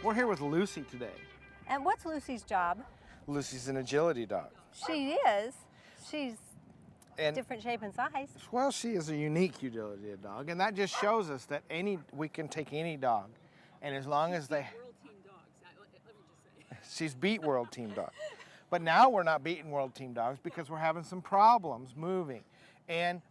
We're here with Lucy today. And what's Lucy's job? Lucy's an agility dog. She is. She's different shape and size. Well, she is a unique agility dog, and that just shows us that we can take any dog, and as long as they... World team dogs, let me just say. She's beat world team dogs. But now we're not beating world team dogs because we're having some problems moving. And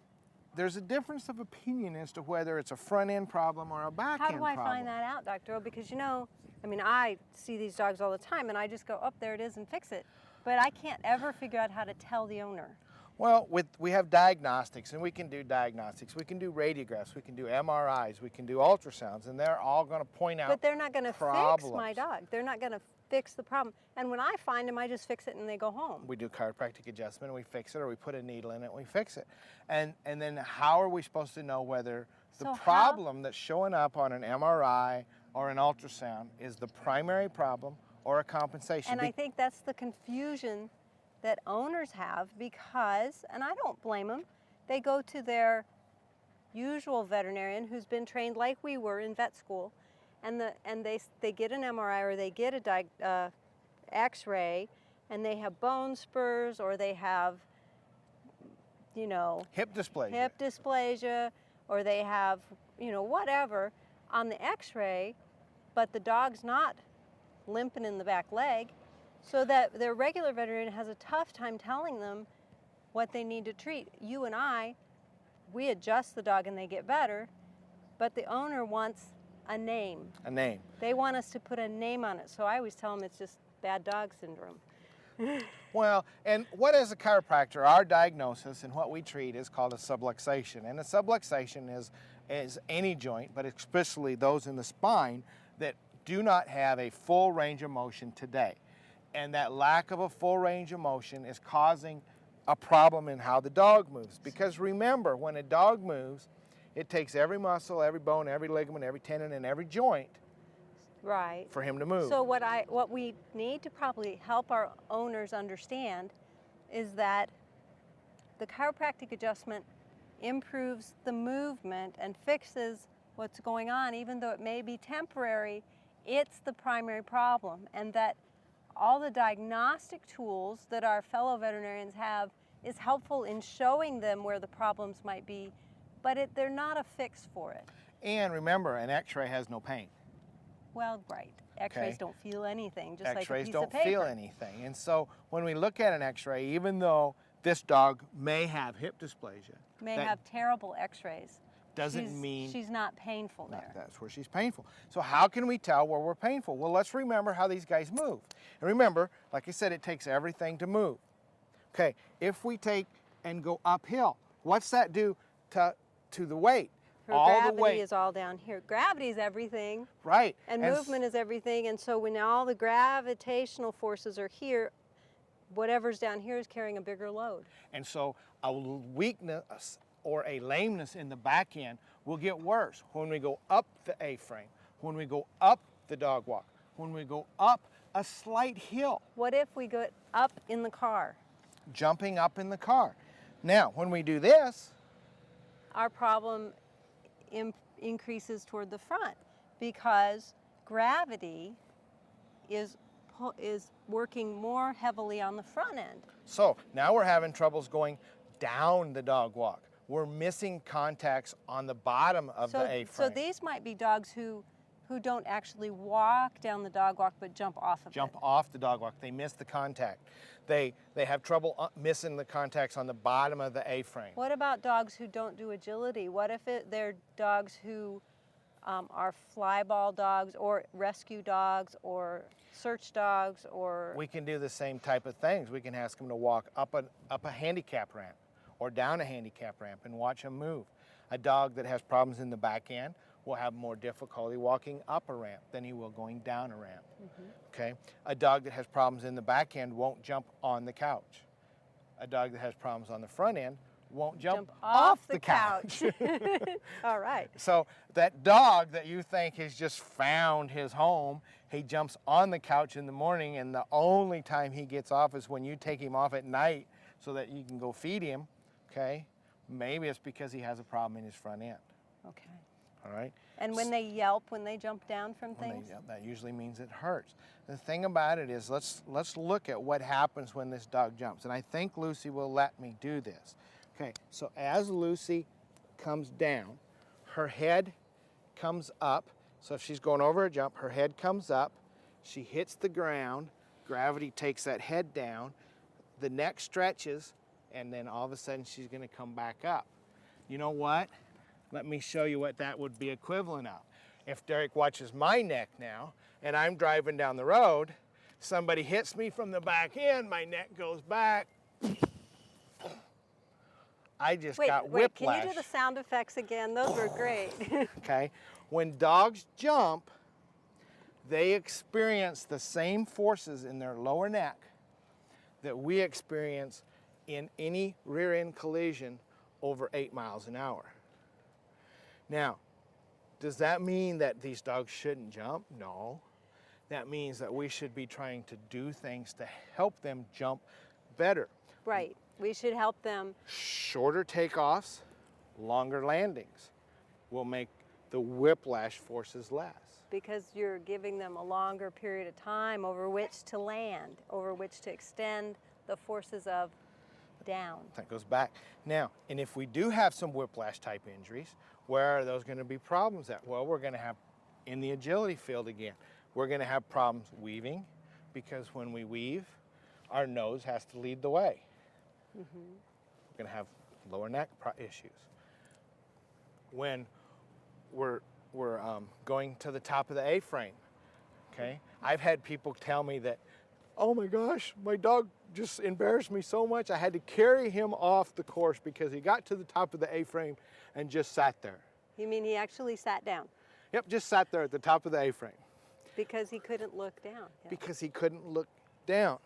there's a difference of opinion as to whether it's a front end problem or a back end problem. How do I find that out, Dr. O? Because, you know, I mean, I see these dogs all the time, and I just go, oh, there it is, and fix it. But I can't ever figure out how to tell the owner. Well, we have diagnostics, and we can do diagnostics. We can do radiographs. We can do MRIs. We can do ultrasounds, and they're all going to point out But they're not going to problems. fix my dog. They're not going to fix the problem. And when I find them, I just fix it and they go home. We do chiropractic adjustment, and we fix it, or we put a needle in it, and we fix it. And then how are we supposed to know whether the problem that's showing up on an MRI or an ultrasound is the primary problem or a compensation? And I think that's the confusion that owners have because, and I don't blame them, they go to their usual veterinarian who's been trained like we were in vet school, and they get an MRI or they get a X-ray, and they have bone spurs or they have, you know, hip dysplasia, or they have, you know, whatever on the X-ray, but the dog's not limping in the back leg, so that their regular veterinarian has a tough time telling them what they need to treat. You and I, we adjust the dog and they get better, but the owner wants a name. A name. They want us to put a name on it, so I always tell them it's just bad dog syndrome. Well, and what is a chiropractor? Our diagnosis and what we treat is called a subluxation. And a subluxation is any joint, but especially those in the spine that do not have a full range of motion today. And that lack of a full range of motion is causing a problem in how the dog moves. Because remember, when a dog moves, it takes every muscle, every bone, every ligament, every tendon, and every joint for him to move. So what we need to probably help our owners understand is that the chiropractic adjustment improves the movement and fixes what's going on, even though it may be temporary. It's the primary problem, and that all the diagnostic tools that our fellow veterinarians have is helpful in showing them where the problems might be, but they're not a fix for it. And remember, an X-ray has no pain. Well, right. X-rays don't feel anything, just like a piece of X-rays don't paper. feel anything. And so when we look at an X-ray, even though this dog may have hip dysplasia, may have terrible X-rays, doesn't mean she's not painful there. That's where she's painful. So how can we tell where we're painful? Well, let's remember how these guys move. And remember, like I said, it takes everything to move. Okay, if we take and go uphill, what's that do to the weight? Gravity is all down here. Gravity is everything. Right. And movement is everything. And so when all the gravitational forces are here, whatever's down here is carrying a bigger load. And so a weakness or a lameness in the back end will get worse when we go up the A-frame, when we go up the dog walk, when we go up a slight hill. What if we go up in the car? Jumping up in the car. Now, when we do this, our problem increases toward the front because gravity is working more heavily on the front end. So now we're having troubles going down the dog walk. We're missing contacts on the bottom of the A-frame. So these might be dogs who don't actually walk down the dog walk but jump off of it. Jump off the dog walk. They miss the contact. They have trouble missing the contacts on the bottom of the A-frame. What about dogs who don't do agility? What if they're dogs who are fly ball dogs or rescue dogs or search dogs or... We can do the same type of things. We can ask them to walk up a handicap ramp or down a handicap ramp and watch them move. A dog that has problems in the back end will have more difficulty walking up a ramp than he will going down a ramp. Okay? A dog that has problems in the back end won't jump on the couch. A dog that has problems on the front end won't jump off the couch. All right. So that dog that you think has just found his home, he jumps on the couch in the morning, and the only time he gets off is when you take him off at night so that you can go feed him. Okay? Maybe it's because he has a problem in his front end. Okay. all right? And when they yelp, when they jump down from When things? that usually means it hurts. The thing about it is, let's look at what happens when this dog jumps. And I think Lucy will let me do this. Okay, so as Lucy comes down, her head comes up. So if she's going over a jump, her head comes up. She hits the ground. Gravity takes that head down. The neck stretches, and then all of a sudden she's going to come back up. You know what? Let me show you what that would be equivalent of. If Derek watches my neck now, and I'm driving down the road, somebody hits me from the back end, my neck goes back. I just got whiplash. Wait, can you do the sound effects again? Those were great. Okay, when dogs jump, they experience the same forces in their lower neck that we experience in any rear end collision over 8 miles an hour. Now, does that mean that these dogs shouldn't jump? No. That means that we should be trying to do things to help them jump better. Right. We should help them. Shorter takeoffs, longer landings will make the whiplash forces less. Because you're giving them a longer period of time over which to land, over which to extend the forces of down. That goes back. Now, and if we do have some whiplash type injuries, where are those going to be problems at? Well, we're going to have, in the agility field again, we're going to have problems weaving, because when we weave, our nose has to lead the way. Mm-hmm. We're going to have lower neck issues. When we're going to the top of the A-frame, okay? I've had people tell me that, oh my gosh, my dog just embarrassed me so much, I had to carry him off the course because he got to the top of the A-frame and just sat there. You mean he actually sat down? Yep, just sat there at the top of the A-frame. Because he couldn't look down. Yeah. Because he couldn't look down,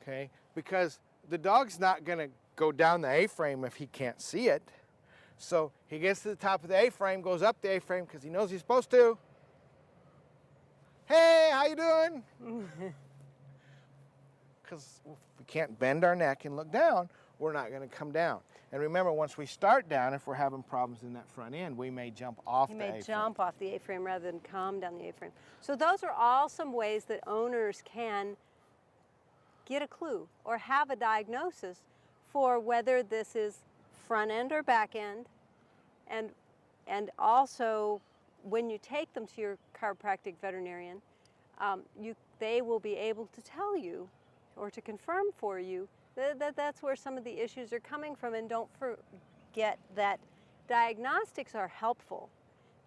okay? Because the dog's not gonna go down the A-frame if he can't see it. So he gets to the top of the A-frame, goes up the A-frame because he knows he's supposed to. Hey, how you doing? Because if we can't bend our neck and look down, we're not going to come down. And remember, once we start down, if we're having problems in that front end, we may jump off the A-frame. You may jump off the A-frame rather than come down the A-frame. So those are all some ways that owners can get a clue or have a diagnosis for whether this is front end or back end. And also, when you take them to your chiropractic veterinarian, they will be able to tell you or to confirm for you that that's where some of the issues are coming from. And don't forget that diagnostics are helpful.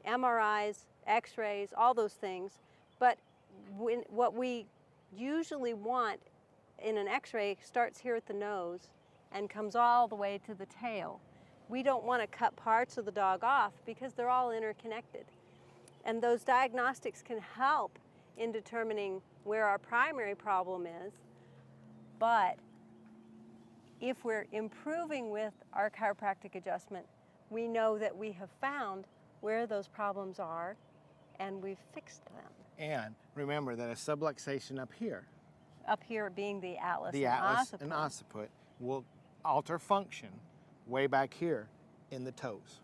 MRIs, x-rays, all those things. But what we usually want in an x-ray starts here at the nose and comes all the way to the tail. We don't want to cut parts of the dog off because they're all interconnected. And those diagnostics can help in determining where our primary problem is. But if we're improving with our chiropractic adjustment, we know that we have found where those problems are and we've fixed them. And remember that a subluxation up here Being the atlas, and occiput will alter function way back here in the toes.